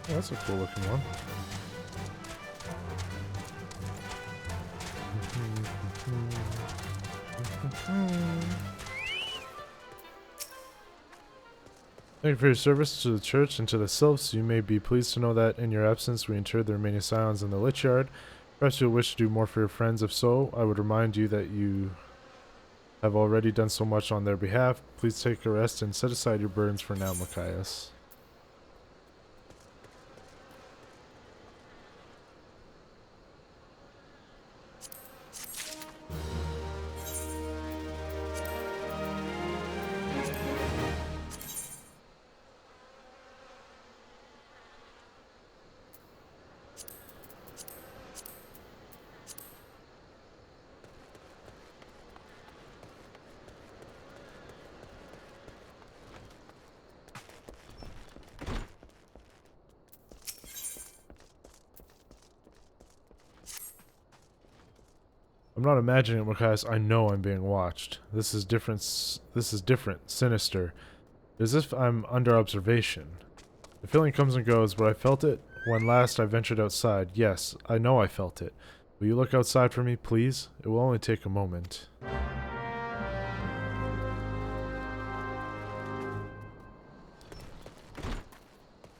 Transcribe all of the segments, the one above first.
Yeah, that's a cool looking one. Thank you for your service to the church and to the sylphs. You may be pleased to know that in your absence we interred the remaining scions in the lich yard. Perhaps you'll wish to do more for your friends. If so, I would remind you that you have already done so much on their behalf. Please take a rest and set aside your burdens for now, Machias. I'm not imagining it, Machias. I know I'm being watched. This is different. Sinister. As if I'm under observation. The feeling comes and goes, but I felt it when last I ventured outside. Yes, I know I felt it. Will you look outside for me, please? It will only take a moment.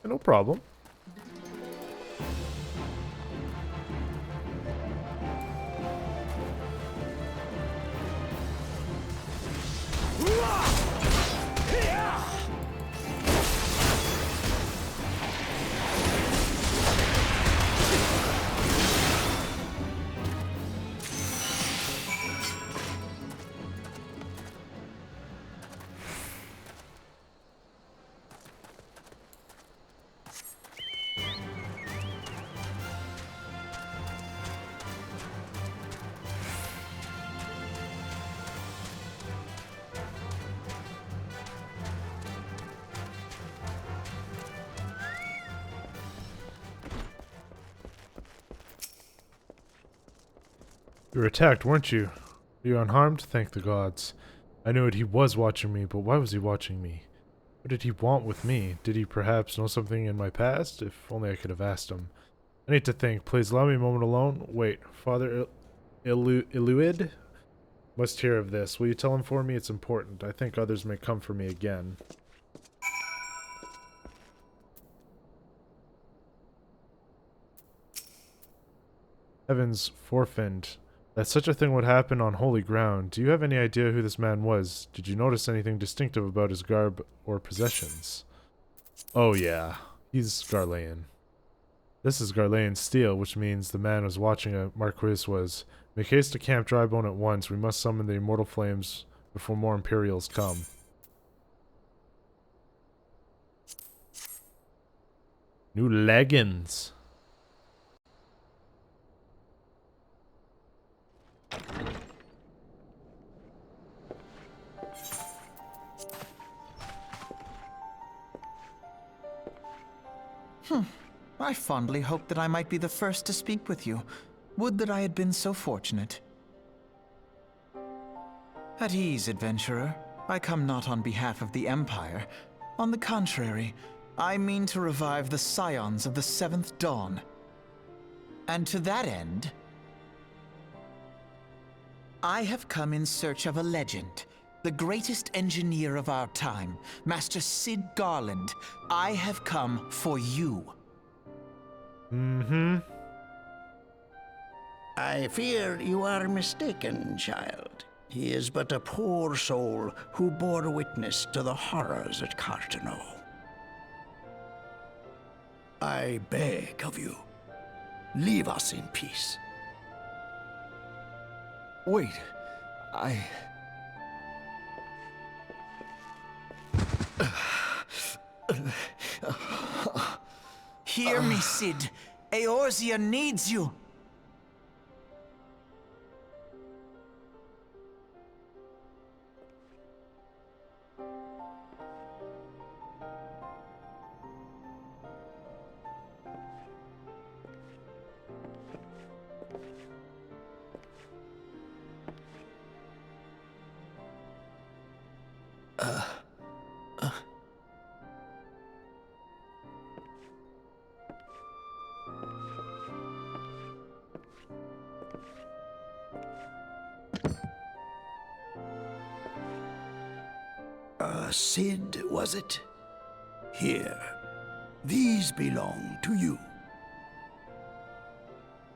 No problem. You were attacked, weren't you? Were you unharmed? Thank the gods. I knew it, he was watching me, but why was he watching me? What did he want with me? Did he perhaps know something in my past? If only I could have asked him. I need to think. Please allow me a moment alone. Wait, Father Iluid must hear of this. Will you tell him for me? It's important. I think others may come for me again. Heavens forfend. That such a thing would happen on holy ground. Do you have any idea who this man was? Did you notice anything distinctive about his garb or possessions? Oh yeah, he's Garlean. This is Garlean steel, which means the man who's watching a Marquis was. Make haste to Camp Drybone at once. We must summon the immortal flames before more Imperials come. New leggings. I fondly hoped that I might be the first to speak with you. Would that I had been so fortunate. At ease, adventurer. I come not on behalf of the Empire. On the contrary, I mean to revive the scions of the Seventh Dawn. And to that end, I have come in search of a legend. The greatest engineer of our time, Master Cid Garland. I have come for you. I fear you are mistaken, child. He is but a poor soul who bore witness to the horrors at Cartano. I beg of you, leave us in peace. Wait, Hear me, Cid. Eorzea needs you. Cid, was it? Here, these belong to you.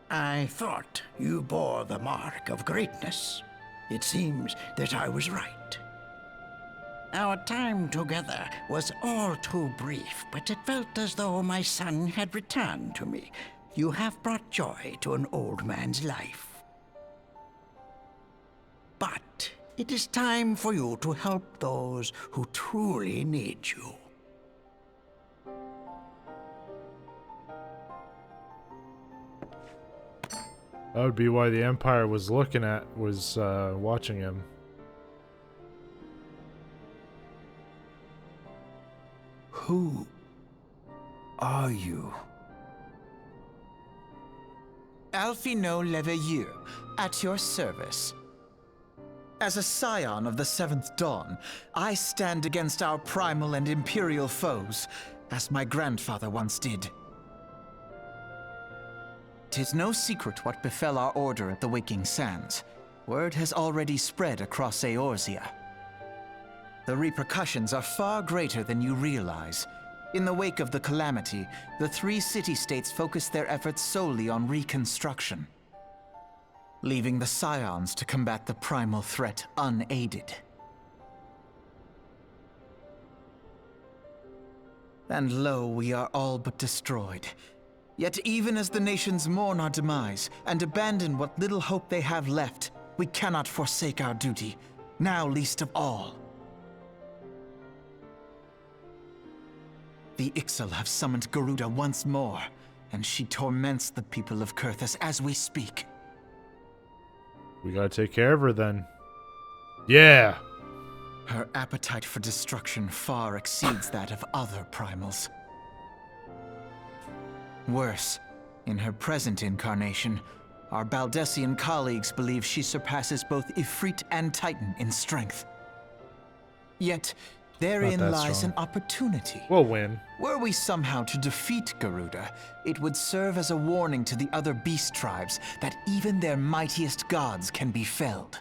I thought you bore the mark of greatness. It seems that I was right. Our time together was all too brief, but it felt as though my son had returned to me. You have brought joy to an old man's life. But it is time for you to help those who truly need you. That would be why the Empire was watching him. Who are you? Alphino Leveilleur, at your service. As a scion of the Seventh Dawn, I stand against our primal and imperial foes, as my grandfather once did. 'Tis no secret what befell our order at the Waking Sands. Word has already spread across Eorzea. The repercussions are far greater than you realize. In the wake of the calamity, the three city-states focused their efforts solely on reconstruction, leaving the Scions to combat the primal threat unaided. And lo, we are all but destroyed. Yet even as the nations mourn our demise and abandon what little hope they have left, we cannot forsake our duty, now least of all. The Ixal have summoned Garuda once more, and she torments the people of Kurthus as we speak. We gotta take care of her then. Yeah! Her appetite for destruction far exceeds that of other primals. Worse, in her present incarnation, our Baldessian colleagues believe she surpasses both Ifrit and Titan in strength. Yet, therein lies strong. an opportunity. We'll win. Were we somehow to defeat Garuda, it would serve as a warning to the other beast tribes that even their mightiest gods can be felled.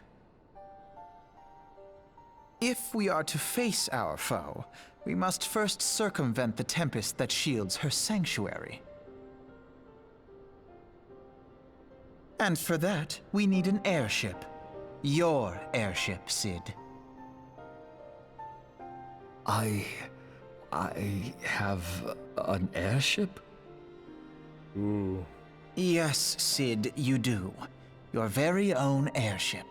If we are to face our foe, we must first circumvent the tempest that shields her sanctuary. And for that, we need an airship. Your airship, Cid. I have an airship? Ooh. Yes, Cid, you do. Your very own airship.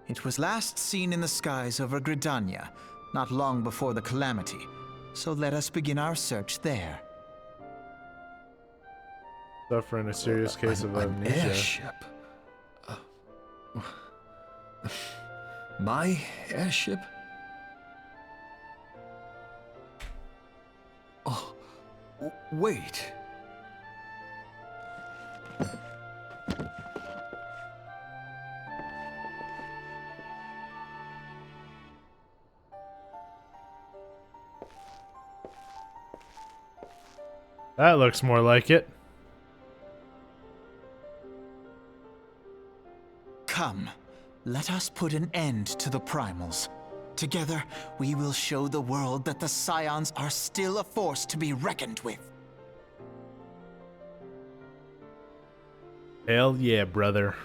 It was last seen in the skies over Gridania, not long before the calamity, so let us begin our search there. Suffering a serious case of An amnesia. airship? My airship? Oh, wait. That looks more like it. Come, let us put an end to the primals. Together, we will show the world that the Scions are still a force to be reckoned with. Hell yeah, brother.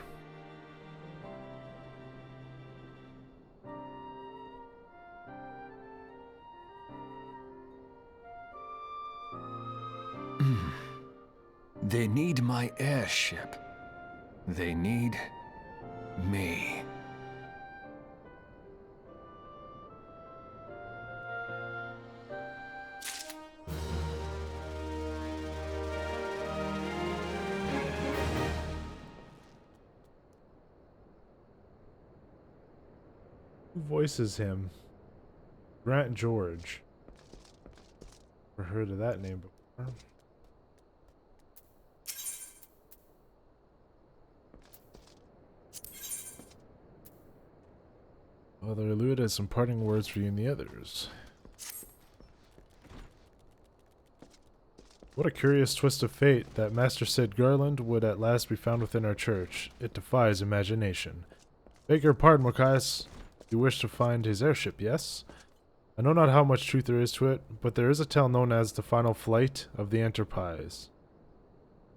They need my airship. They need me. Who voices him? Grant George. Never heard of that name before. Father Eluid has some parting words for you and the others. What a curious twist of fate that Master Cid Garland would at last be found within our church. It defies imagination. Beg your pardon, MochaMassiah. You wish to find his airship, yes? I know not how much truth there is to it, but there is a tale known as the final flight of the Enterprise,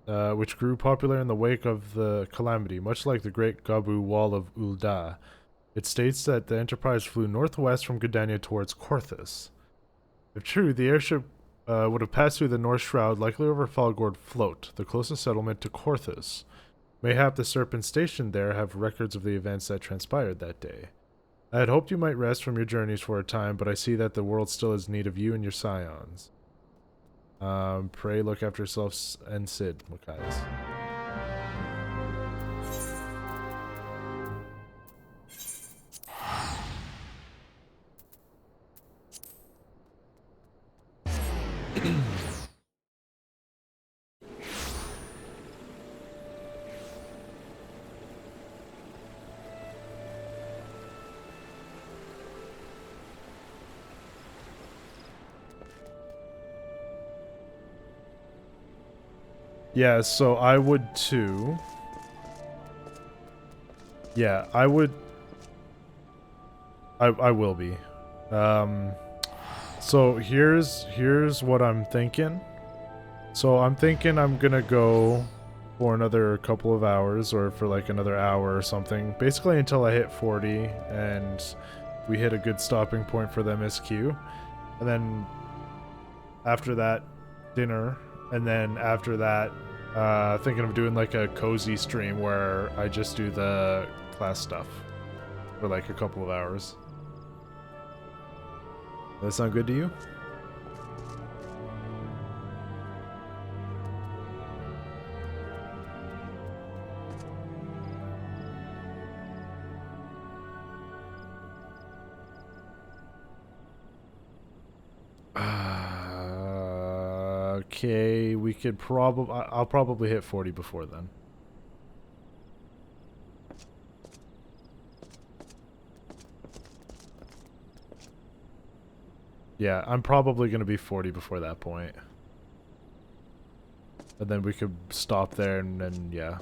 which grew popular in the wake of the calamity, much like the Great Gabu Wall of Ul'dah. It states that the Enterprise flew northwest from Gridania towards Korthus. If true, the airship would have passed through the North Shroud, likely over Falgord Float, the closest settlement to Korthus. Mayhap the Serpents stationed there have records of the events that transpired that day. I had hoped you might rest from your journeys for a time, but I see that the world still has need of you and your scions. Pray look after yourselves and Sid, Machias. Yeah, so I would too. Yeah, I would. I will be. So here's what I'm thinking. So I'm thinking I'm gonna go for another couple of hours, or for like another hour or something. Basically until I hit 40 and we hit a good stopping point for the MSQ. And then after that, dinner. And then after that, thinking of doing like a cozy stream where I just do the class stuff for like a couple of hours. Does that sound good to you? Okay, we could probably... I'll probably hit 40 before then. Yeah, I'm probably going to be 40 before that point. And then we could stop there and then, yeah.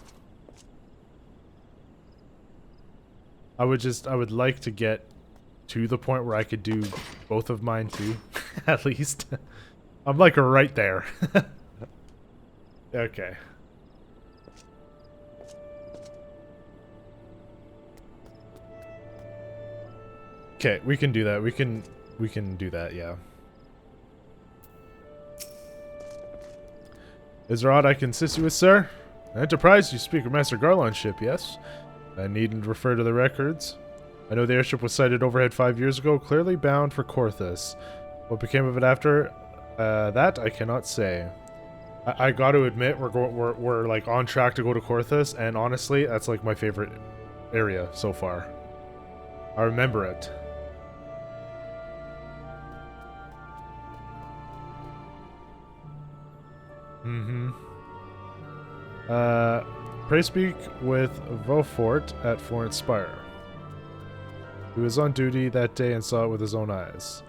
I would like to get to the point where I could do both of mine too, at least. I'm like right there. Okay. Okay, we can do that. We can do that, yeah. Is there aught I can assist you with, sir? Enterprise, you speak of Master Garlon's ship, yes? I needn't refer to the records. I know the airship was sighted overhead 5 years ago, clearly bound for Korthus. What became of it after that, I cannot say. I got to admit, we're like on track to go to Korthus, and honestly, that's like my favorite area so far. I remember it. Pray speak with Vofort at Florence Spire. He was on duty that day and saw it with his own eyes.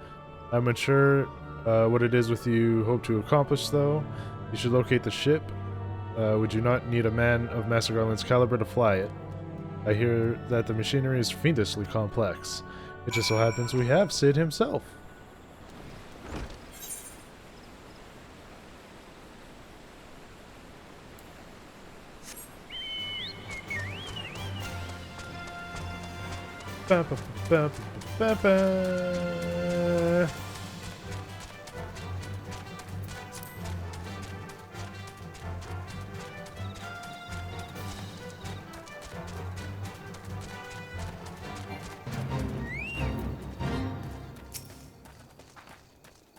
I'm unsure what it is with you hope to accomplish, though. You should locate the ship. Would you not need a man of Master Garland's caliber to fly it? I hear that the machinery is fiendishly complex. It just so happens we have Sid himself. Ba, ba, ba, ba, ba, ba.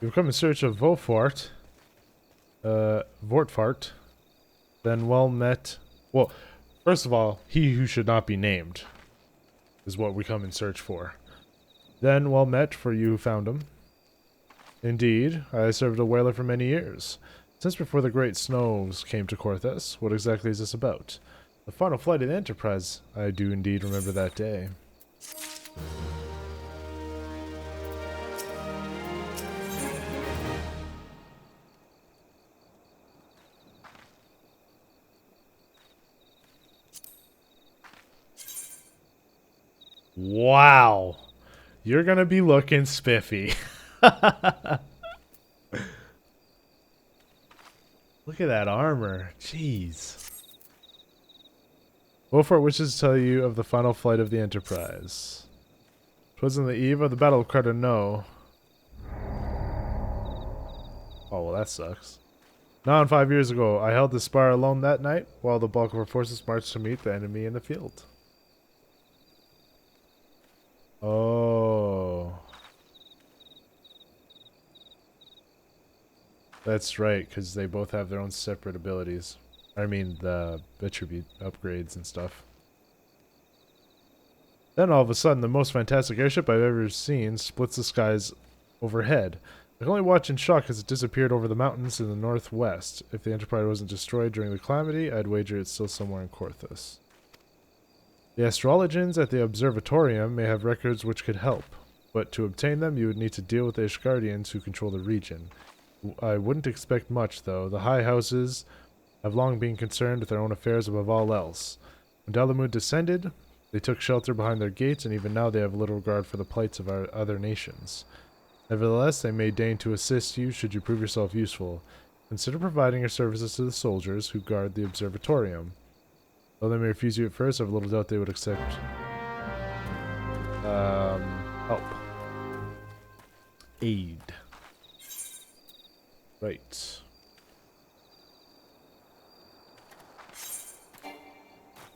You've come in search of Vortfart. Then well met. Well, first of all, he who should not be named is what we come in search for. Then well met for you who found him. Indeed, I served a whaler for many years. Since before the great snows came to Korthus, what exactly is this about? The final flight of the Enterprise. I do indeed remember that day. Wow. You're gonna be looking spiffy. Look at that armor. Jeez. Wolfart wishes to tell you of the final flight of the Enterprise. 'Twas on the eve of the Battle of Cardano. Oh, well, that sucks. Now, and 5 years ago, I held the spire alone that night, while the bulk of our forces marched to meet the enemy in the field. Oh. That's right, because they both have their own separate abilities. I mean, the attribute upgrades and stuff. Then all of a sudden, the most fantastic airship I've ever seen splits the skies overhead. I can only watch in shock as it disappeared over the mountains in the northwest. If the Enterprise wasn't destroyed during the calamity, I'd wager it's still somewhere in Korthus. The astrologians at the observatorium may have records which could help, but to obtain them you would need to deal with the Ishgardians who control the region. I wouldn't expect much, though. The high houses have long been concerned with their own affairs above all else. When Dalamud descended, they took shelter behind their gates, and even now they have little regard for the plights of our other nations. Nevertheless, they may deign to assist you should you prove yourself useful. Consider providing your services to the soldiers who guard the observatorium. Though they may refuse you at first, I have little doubt they would accept help. Aid. Right.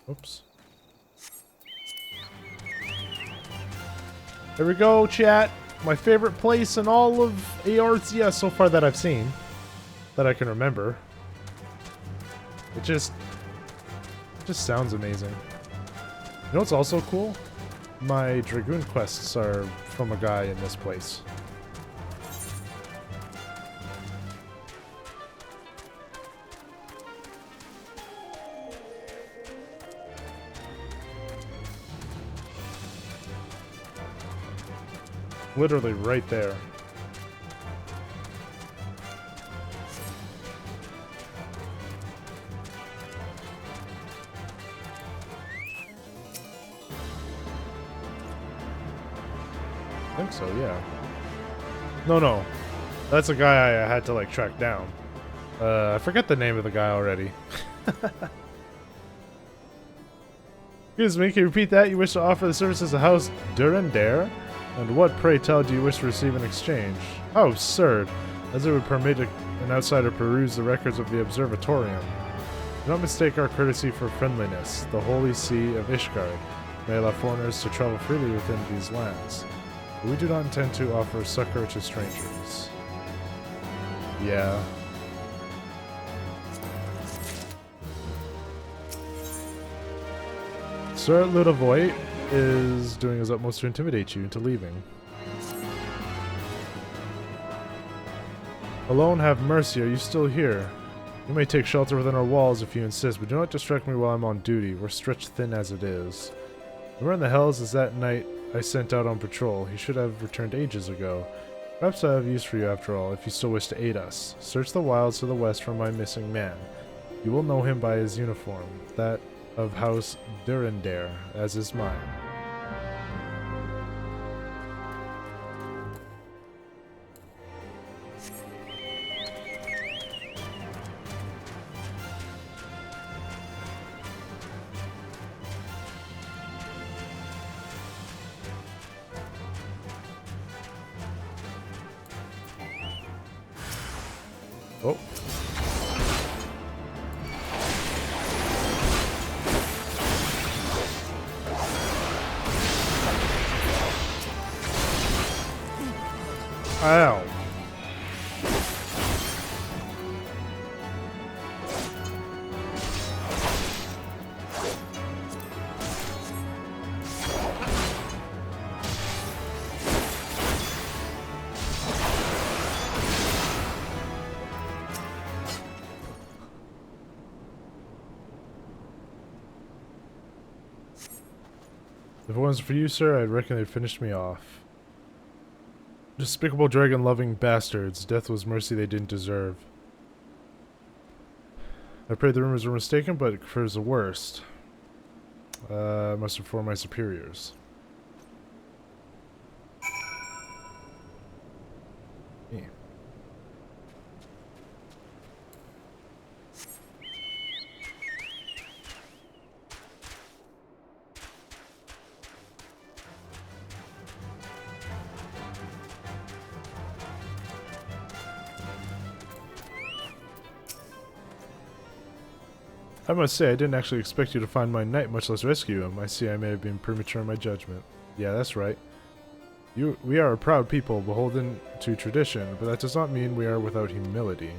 Oops. There we go, chat. My favorite place in all of ARCS so far that I've seen. That I can remember. It just sounds amazing. You know what's also cool? My Dragoon quests are from a guy in this place. Literally right there. I think so, yeah. No. That's a guy I had to, like, track down. I forget the name of the guy already. Excuse me, can you repeat that? You wish to offer the services of House Durandare? And what, pray tell, do you wish to receive in exchange? How absurd, as it would permit an outsider peruse the records of the observatorium. Do not mistake our courtesy for friendliness. The holy see of Ishgard may allow foreigners to travel freely within these lands. But we do not intend to offer succor to strangers. Yeah. Sir Ludovoy is doing his utmost to intimidate you into leaving. Alone, have mercy, are you still here? You may take shelter within our walls if you insist, but do not distract me while I'm on duty. We're stretched thin as it is. Where in the hells is that knight I sent out on patrol? He should have returned ages ago. Perhaps I have use for you after all, if you still wish to aid us. Search the wilds to the west for my missing man. You will know him by his uniform, that of House Durandare, as is mine. Oh. Ow. If it wasn't for you, sir, I'd reckon they'd finished me off. Despicable dragon-loving bastards. Death was mercy they didn't deserve. I pray the rumors were mistaken, but it prefers the worst. I must inform my superiors. Me. I must say, I didn't actually expect you to find my knight, much less rescue him. I see I may have been premature in my judgment. Yeah, that's right. We are a proud people, beholden to tradition, but that does not mean we are without humility.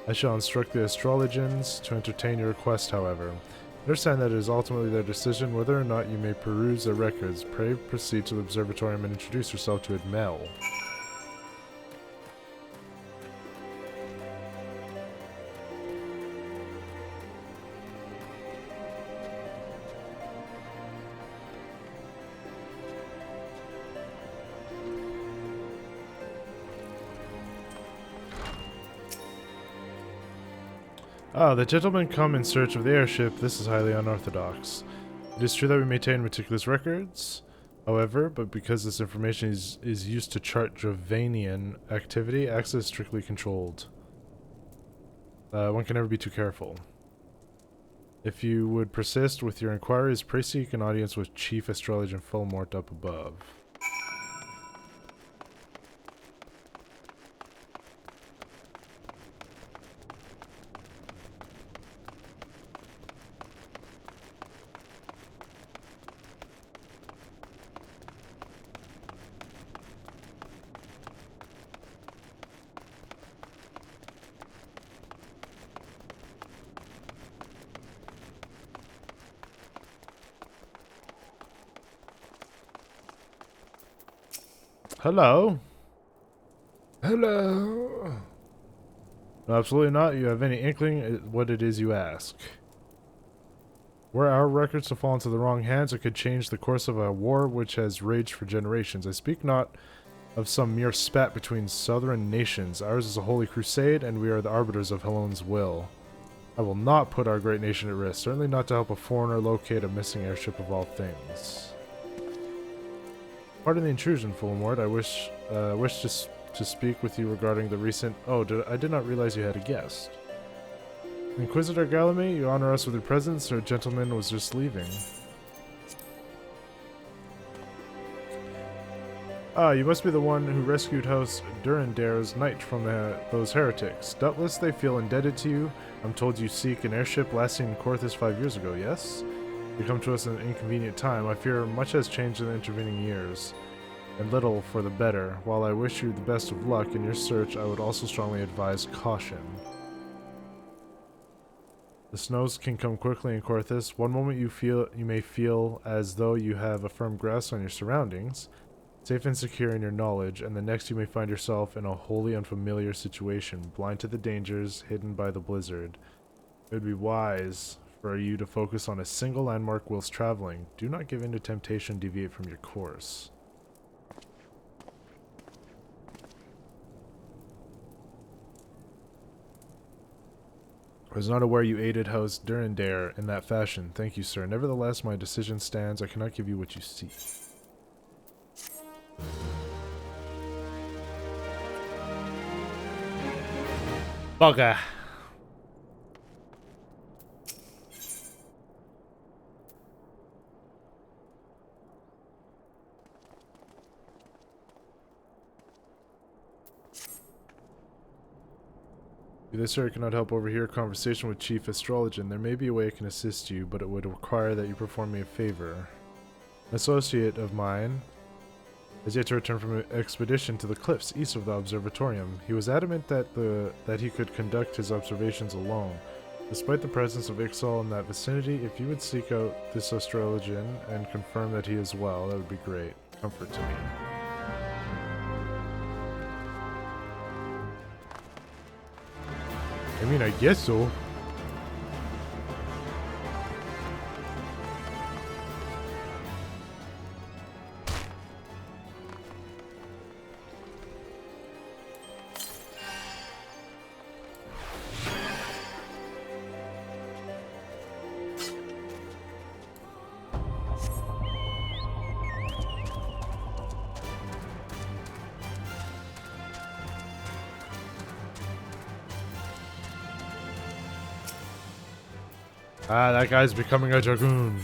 I shall instruct the astrologians to entertain your request, however. Understand that it is ultimately their decision whether or not you may peruse their records. Pray proceed to the observatorium and introduce yourself to Admel. Ah, the gentlemen come in search of the airship. This is highly unorthodox. It is true that we maintain meticulous records, however, but because this information is used to chart Dravanian activity, access is strictly controlled. One can never be too careful. If you would persist with your inquiries, pray seek an audience with Chief Astrologer Fulmort up above. Hello? Hello. No, absolutely not. You have any inkling what it is you ask? Were our records to fall into the wrong hands, it could change the course of a war which has raged for generations. I speak not of some mere spat between southern nations. Ours is a holy crusade, and we are the arbiters of Helone's will. I will not put our great nation at risk, certainly not to help a foreigner locate a missing airship of all things. Pardon the intrusion, Fulmort. I wish to speak with you regarding the recent... Oh, I did not realize you had a guest. Inquisitor Galame, you honor us with your presence. Our gentleman was just leaving. Ah, you must be the one who rescued House Durandare's knight from those heretics. Doubtless they feel indebted to you. I'm told you seek an airship last seen in Corthus 5 years ago, yes? You come to us at an inconvenient time. I fear much has changed in the intervening years, and little for the better. While I wish you the best of luck in your search, I would also strongly advise caution. The snows can come quickly in Corthus. One moment you may feel as though you have a firm grasp on your surroundings, safe and secure in your knowledge, and the next you may find yourself in a wholly unfamiliar situation, blind to the dangers hidden by the blizzard. It would be wise for you to focus on a single landmark whilst traveling. Do not give in to temptation, deviate from your course. I was not aware you aided House Durandare in that fashion. Thank you, sir. Nevertheless, my decision stands. I cannot give you what you seek. Bugger. This sir cannot help overhear a conversation with Chief Astrologian. There may be a way I can assist you, but it would require that you perform me a favor. An associate of mine has yet to return from an expedition to the cliffs east of the observatorium. He was adamant that he could conduct his observations alone. Despite the presence of Ixal in that vicinity, if you would seek out this astrologian and confirm that he is well, that would be great. Comfort to me. I mean, I guess so. Ah, that guy's becoming a dragoon.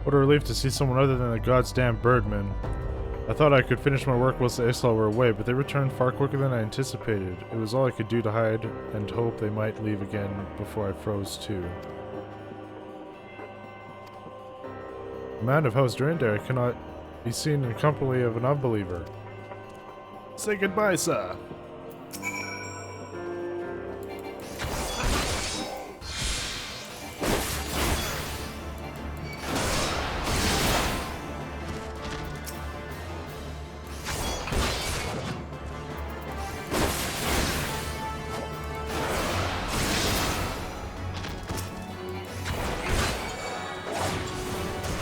What a relief to see someone other than the goddamn birdmen. I thought I could finish my work whilst the Isla were away, but they returned far quicker than I anticipated. It was all I could do to hide and hope they might leave again before I froze too. The man of House Durandare cannot be seen in company of an unbeliever. Say goodbye, sir.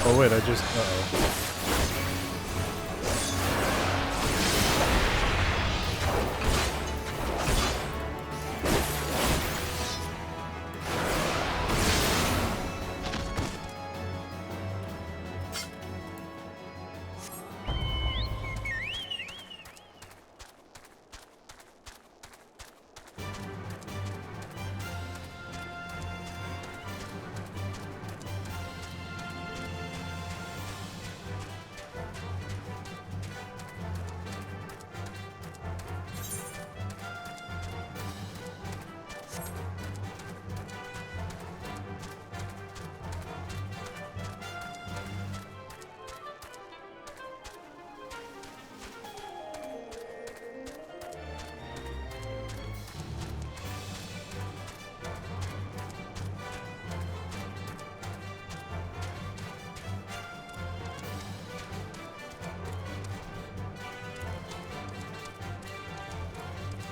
Oh wait, I just... uh-oh.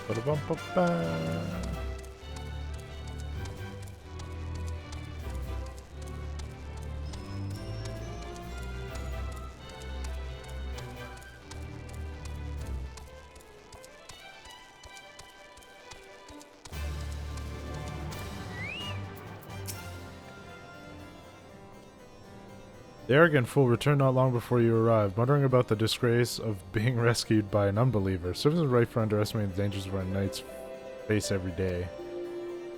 Ba-da-bum-ba-ba. The arrogant fool returned not long before you arrived, muttering about the disgrace of being rescued by an unbeliever. Serves us right for underestimating the dangers of our knights face every day.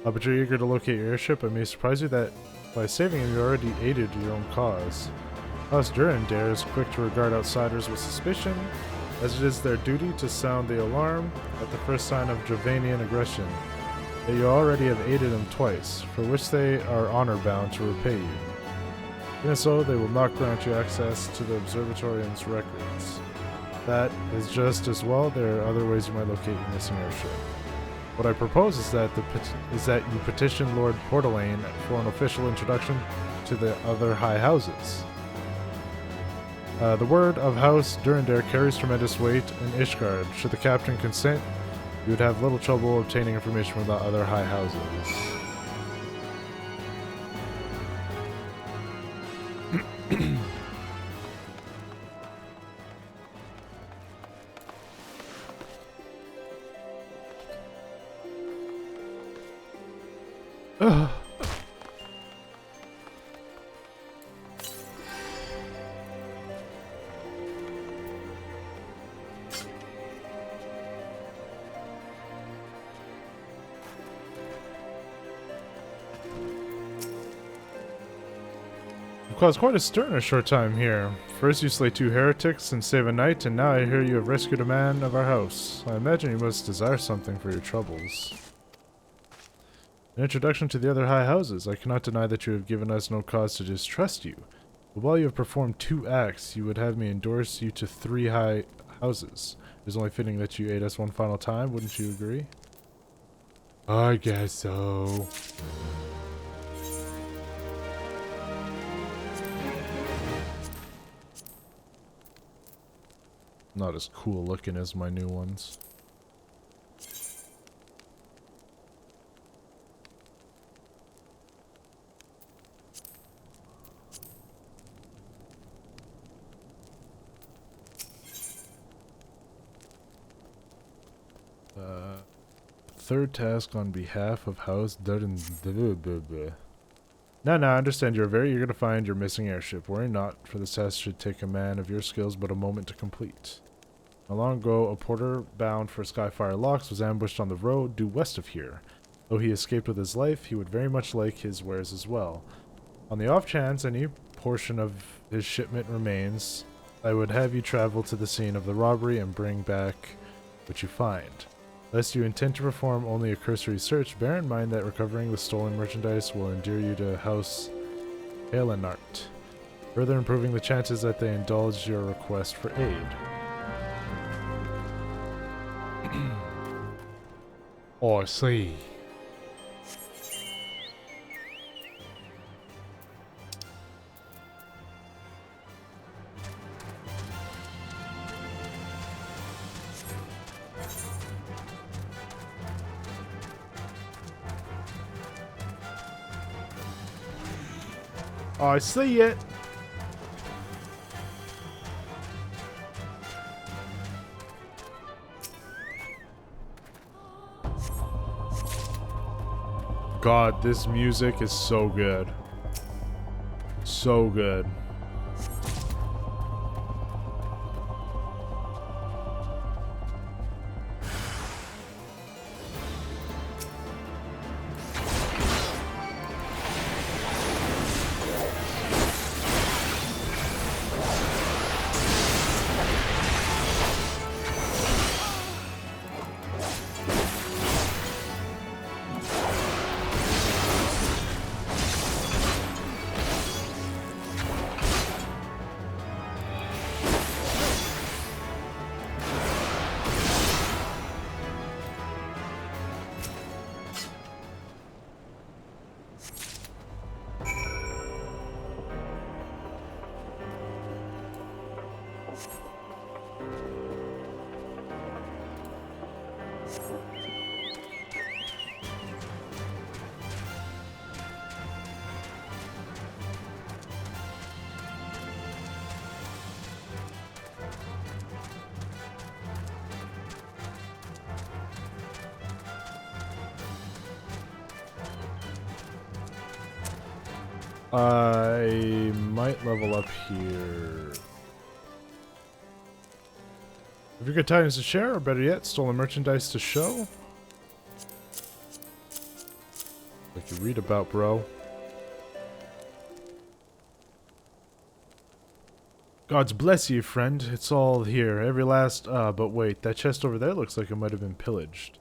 But you're eager to locate your airship. I may surprise you that by saving him, you already aided your own cause. House Durandare is quick to regard outsiders with suspicion, as it is their duty to sound the alarm at the first sign of Dravanian aggression. Yet you already have aided them twice, for which they are honor-bound to repay you. Even so, they will not grant you access to the observatorium's records. That is just as well. There are other ways you might locate your missing airship. What I propose is that you petition Lord Portalane for an official introduction to the other high houses. The word of House Durandare carries tremendous weight in Ishgard. Should the captain consent, you would have little trouble obtaining information from the other high houses. Caused quite a stir in a short time here. First you slay 2 heretics and save a knight, and now I hear you have rescued a man of our house. I imagine you must desire something for your troubles. An introduction to the other high houses. I cannot deny that you have given us no cause to distrust you. But while you have performed 2 acts, you would have me endorse you to 3 high houses. It is only fitting that you aid us one final time, wouldn't you agree? I guess so. not as cool looking as my new ones. Third task on behalf of House Dudden. No, I understand you're very eager to find your missing airship. Worry not, for this task should take a man of your skills but a moment to complete. Not long ago, a porter bound for Skyfire Locks was ambushed on the road due west of here. Though he escaped with his life, he would very much like his wares as well. On the off chance any portion of his shipment remains, I would have you travel to the scene of the robbery and bring back what you find. Lest you intend to perform only a cursory search, bear in mind that recovering the stolen merchandise will endear you to House Halenart, further improving the chances that they indulge your request for aid. Oh, I see. I see it. God, this music is so good. So good. I might level up here. Have you got tidings to share, or better yet, stolen merchandise to show? Like you read about, bro. Gods bless you, friend. It's all here. Every last... but wait. That chest over there looks like it might have been pillaged.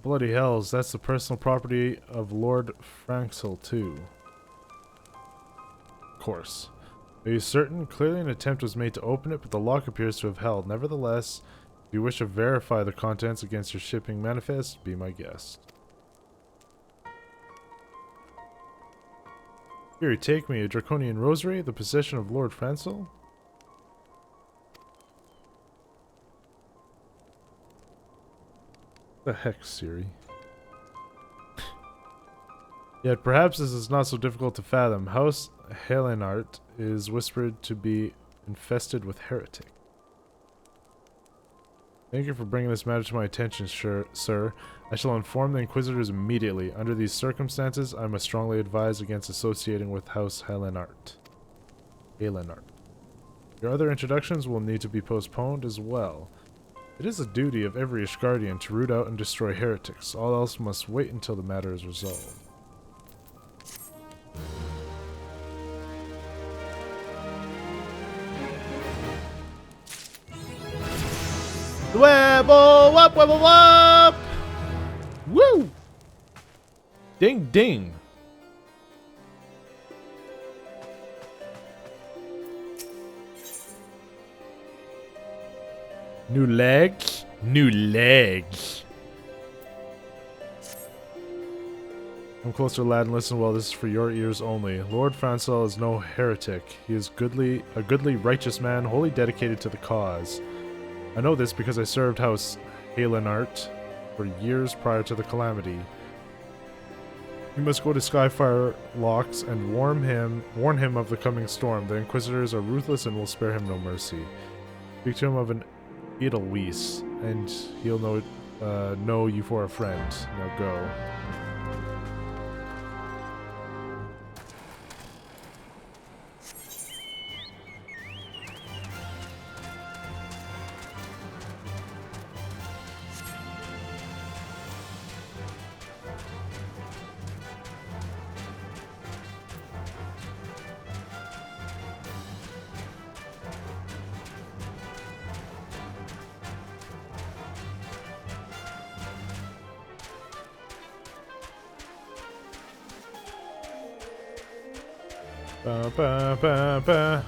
Bloody hells. That's the personal property of Lord Franksel, too. Of course. Are you certain? Clearly an attempt was made to open it, but the lock appears to have held. Nevertheless, if you wish to verify the contents against your shipping manifest, be my guest. Here, take me. A draconian rosary, the possession of Lord Franksel. The heck, Siri? Yet perhaps this is not so difficult to fathom. House Halenart is whispered to be infested with heretics. Thank you for bringing this matter to my attention, sir. I shall inform the Inquisitors immediately. Under these circumstances, I must strongly advise against associating with House Halenart. Your other introductions will need to be postponed as well. It is the duty of every Ishgardian to root out and destroy heretics. All else must wait until the matter is resolved. Webble up, webble up! Woo! Ding ding! New legs? New legs. Come closer, lad, and listen well. This is for your ears only. Lord Francel is no heretic. He is a goodly, righteous man, wholly dedicated to the cause. I know this because I served House Halenart for years prior to the calamity. You must go to Skyfire Locks and warn him of the coming storm. The Inquisitors are ruthless and will spare him no mercy. Speak to him of an Edelweiss, and he'll know you for a friend. Now go. Ba, ba, ba, ba.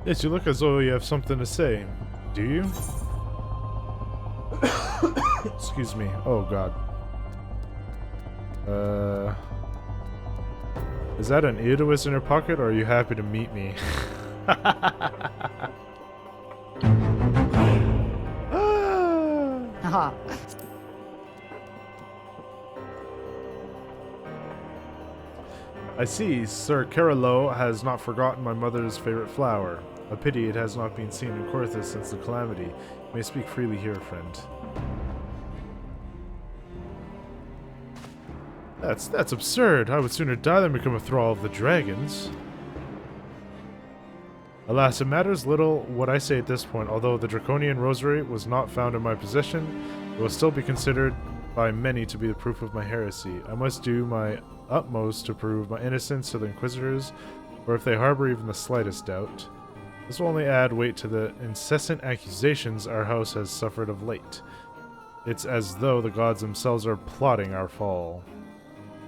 Yes, you look as though you have something to say. Do you? Excuse me. Oh, God. Is that an Edelweiss in your pocket, or are you happy to meet me? Haha. I see, Sir Carolo has not forgotten my mother's favorite flower. A pity it has not been seen in Corthus since the calamity. You may speak freely here, friend. That's absurd. I would sooner die than become a thrall of the dragons. Alas, it matters little what I say at this point. Although the Draconian Rosary was not found in my possession, it will still be considered by many to be the proof of my heresy. I must do my utmost to prove my innocence to the Inquisitors, or if they harbor even the slightest doubt. This will only add weight to the incessant accusations our house has suffered of late. It's as though the gods themselves are plotting our fall.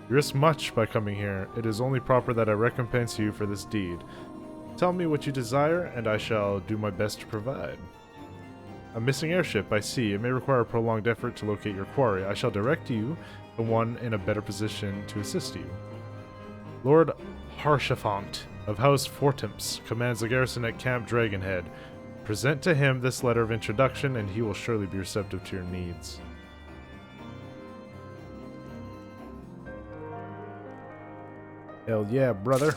You risk much by coming here. It is only proper that I recompense you for this deed. Tell me what you desire, and I shall do my best to provide. A missing airship, I see. It may require a prolonged effort to locate your quarry. I shall direct you to one in a better position to assist you. Lord Harshafont of House Fortemps commands the garrison at Camp Dragonhead. Present to him this letter of introduction, and he will surely be receptive to your needs. Hell yeah, brother.